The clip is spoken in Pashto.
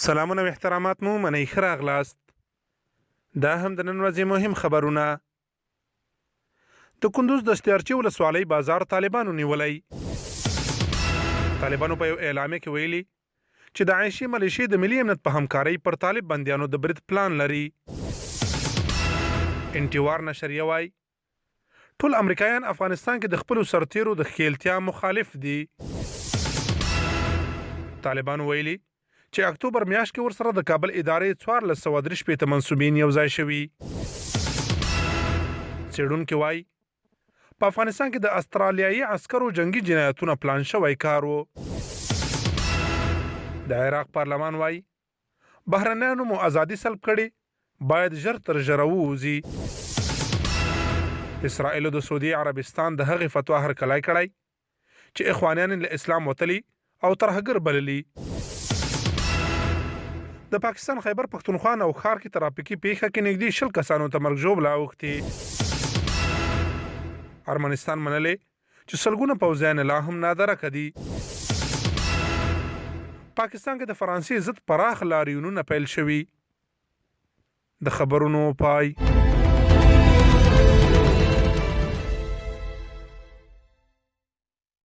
سلامونه او احترامات مو منئ ښه راغلاست. دا هم د نن ورځې مهم خبرونه. د کندوز د اشتیارچي ولسوالۍ بازار طالبانو نیولی. طالبانو په یو اعلامیه کې ویلي چې د عایشي ملیشې د ملي امنیت په همکارۍ پر طالب بندیانو د برید پلان لري. انټیوار نشریه وایي ټول امریکایان افغانستان کې د خپلو سرتیرو د ښکیلتیا مخالف دي. طالبانو ویلي چې اکتوبر میاشت کې ورسره د کابل ادارې 1433 منصوبین یو ځای شوي. څېړونکي وایي په افغانستان کې د استرالیایي عسکرو جنگي جنایتونه پلان شوی کار و. د عراق پارلمان وایي بهرنیانو مو ازادي سلب کړي، باید ژر تر ژره ووځي. اسرائیلو د سعودي عربستان د هغې فتوا هرکلی کړی چې اخوانیان له اسلام وتلي او ترهګر بللي. د پاکستان خیبر پښتونخوا نوښار کې ترافیکي پیښه کې نږدې 20 کسانو ته مرګ ژوبله اوښتې. ارمنستان منلې چې سلګونه پوځیان لا هم نادرکه دي. پاکستان کې د فرانسې ضد پراخ لاریونونه پیل شوي. د خبرونو پای.